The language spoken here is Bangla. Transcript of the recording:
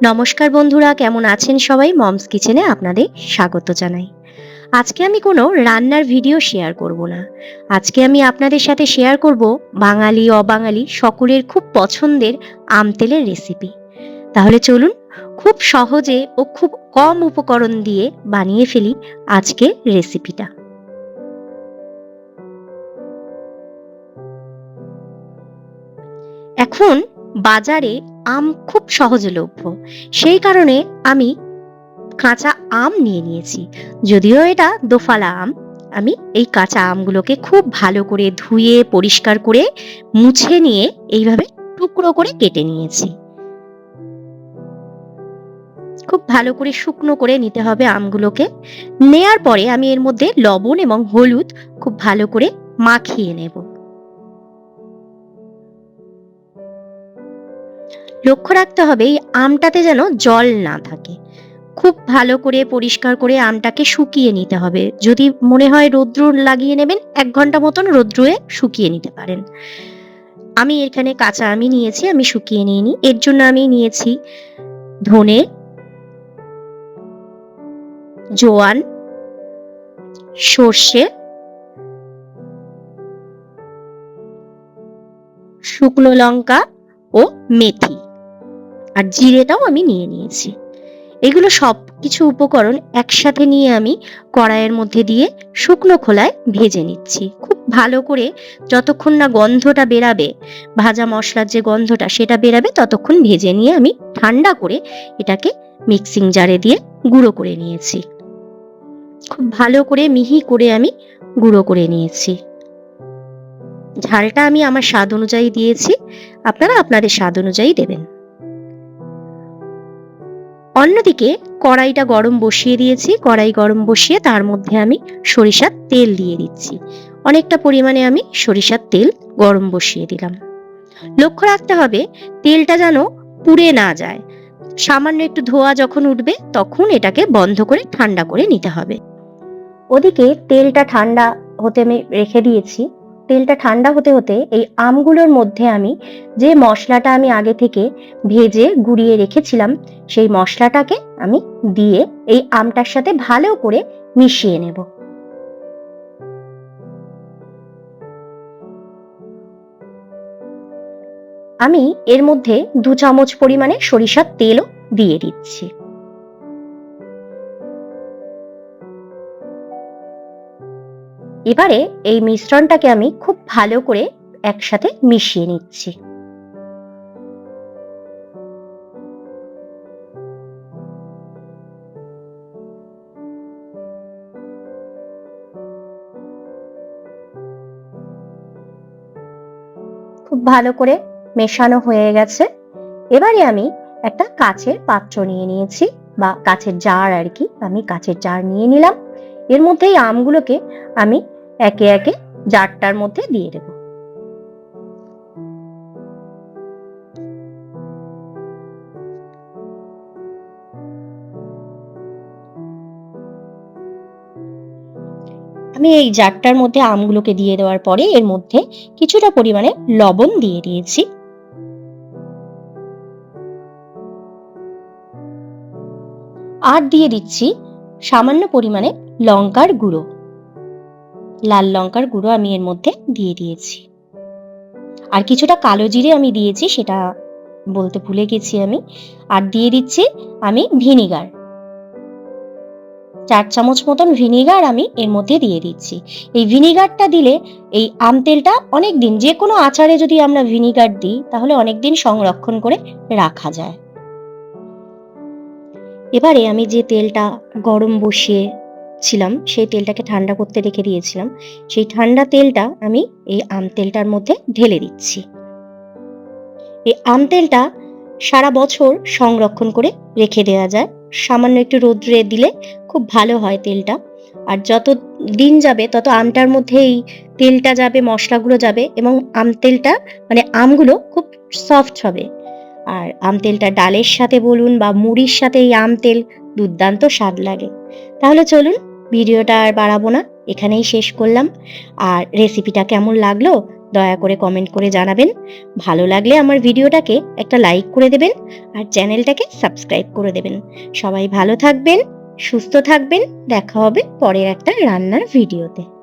নমস্কার বন্ধুরা, কেমন আছেন সবাই? মমস কিচেনে আপনাদের স্বাগত জানাই। আজকে আমি কোনো রান্নার ভিডিও শেয়ার করব না। আজকে আমি আপনাদের সাথে শেয়ার করব বাঙালি অবাঙালি সকলের খুব পছন্দের আম তেলের রেসিপি। তাহলে চলুন খুব সহজে ও খুব কম উপকরণ দিয়ে বানিয়ে ফেলি আজকের রেসিপিটা। এখন বাজারে আম খুব সহজলভ্য, সেই কারণে আমি কাঁচা আম নিয়ে নিয়েছি। যদিও এটা দোফালা আম, আমি এই কাঁচা আমগুলোকে খুব ভালো করে ধুয়ে পরিষ্কার করে মুছে নিয়ে এইভাবে টুকরো করে কেটে নিয়েছি। খুব ভালো করে শুকনো করে নিতে হবে আমগুলোকে। নেয়ার পরে আমি এর মধ্যে লবণ এবং হলুদ খুব ভালো করে মাখিয়ে নেব। লক্ষ্য রাখতে হবে এই আমটাতে যেন জল না থাকে। খুব ভালো করে পরিষ্কার করে আমটাকে শুকিয়ে নিতে হবে। যদি মনে হয় রৌদ্র লাগিয়ে নেবেন, ১ ঘন্টা মতন রৌদ্রে শুকিয়ে নিতে পারেন। আমি এখানে কাঁচা আমই নিয়েছি, আমি শুকিয়ে নিইনি। এর জন্য আমি নিয়েছি ধনে, জোয়ান, সর্ষে, শুকনো লঙ্কা ও মেথি, আর জিরেটাও আমি নিয়ে নিয়েছি। এগুলো সবকিছু উপকরণ একসাথে নিয়ে আমি কড়াইয়ের মধ্যে দিয়ে শুকনো খোলায় ভেজে নিচ্ছি। খুব ভালো করে যতক্ষণ না গন্ধটা বেরাবে, ভাজা মশলার যে গন্ধটা সেটা বেরাবে, ততক্ষণ ভেজে নিয়ে আমি ঠান্ডা করে এটাকে মিক্সিং জারে দিয়ে গুঁড়ো করে নিয়েছি। খুব ভালো করে মিহি করে আমি গুঁড়ো করে নিয়েছি। ঝালটা আমি আমার স্বাদ অনুযায়ী দিয়েছি, আপনারা আপনাদের স্বাদ অনুযায়ী দেবেন। অন্যদিকে কড়াইটা গরম বসিয়ে দিয়েছি। কড়াই গরম বসিয়ে তার মধ্যে আমি সরিষার তেল দিয়ে দিচ্ছি। অনেকটা পরিমাণে আমি সরিষার তেল গরম বসিয়ে দিলাম। লক্ষ্য রাখতে হবে তেলটা যেন পুড়ে না যায়। সামান্য একটু ধোঁয়া যখন উঠবে তখন এটাকে বন্ধ করে ঠান্ডা করে নিতে হবে। ওদিকে তেলটা ঠান্ডা হতে আমি রেখে দিয়েছি। তেলটা ঠান্ডা হতে হতে এই আমগুলোর মধ্যে আমি যে মশলাটা আমি আগে থেকে ভেজে গুঁড়িয়ে রেখেছিলাম, সেই মশলাটাকে আমি দিয়ে এই আমটার সাথে ভালো করে মিশিয়ে নেব। আমি এর মধ্যে ২ চামচ পরিমাণে সরিষার তেলও দিয়ে দিচ্ছি। এবারে এই মিশ্রণটাকে আমি খুব ভালো করে একসাথে মিশিয়ে নিচ্ছি। খুব ভালো করে মেশানো হয়ে গেছে। এবারে আমি একটা কাচের পাত্র নিয়ে নিয়েছি, বা কাচের জার আর কি। আমি কাচের জার নিয়ে নিলাম। এর মধ্যে এই আমগুলোকে আমি একে একে জারটার মধ্যে দিয়ে দেব। আমি এই জারটার মধ্যে আমগুলোকে দিয়ে দেওয়ার পরে এর মধ্যে কিছুটা পরিমাণে লবণ দিয়ে দিয়েছি। আর দিয়ে দিচ্ছি সামান্য পরিমাণে লঙ্কার গুঁড়ো। লাল লঙ্কার গুঁড়ো আমি এর মধ্যে দিয়ে দিয়েছি। আর কিছুটা কালো জিরে আমি দিয়েছি, সেটা বলতে ভুলে গেছি আমি। আর দিয়ে দিচ্ছি আমি ভিনিগার, ৪ চামচ মতন ভিনিগার আমি এর মধ্যে দিয়ে দিচ্ছি। এই ভিনিগারটা দিলে এই আম তেলটা অনেকদিন, যে কোনো আচারে যদি আমরা ভিনিগার দিই তাহলে অনেকদিন সংরক্ষণ করে রাখা যায়। এবারে আমি যে তেলটা গরম বসিয়েছিলাম, সেই তেলটাকে ঠান্ডা করতে রেখে দিয়েছিলাম, সেই ঠান্ডা তেলটা আমি এই আম তেলটার মধ্যে ঢেলে দিচ্ছি। এই আম তেলটা সারা বছর সংরক্ষণ করে রেখে দেওয়া যায়। সামান্য একটু রোদ্রে দিলে খুব ভালো হয় তেলটা। আর যত দিন যাবে তত আমটার মধ্যে এই তেলটা যাবে, মশলাগুলো যাবে, এবং আম তেলটা মানে আমগুলো খুব সফট হবে। আর আম তেলটা ডালের সাথে বলুন বা মুড়ির সাথে এই আম তেল দুর্দান্ত স্বাদ লাগে। তাহলে চলুন, ভিডিওটা আর বাড়াবো না, এখানেই শেষ করলাম। আর রেসিপিটা কেমন লাগলো দয়া করে কমেন্ট করে জানাবেন। ভালো লাগলে আমার ভিডিওটাকে একটা লাইক করে দেবেন আর চ্যানেলটাকে সাবস্ক্রাইব করে দেবেন। সবাই ভালো থাকবেন, সুস্থ থাকবেন। দেখা হবে পরের একটা রান্নার ভিডিওতে।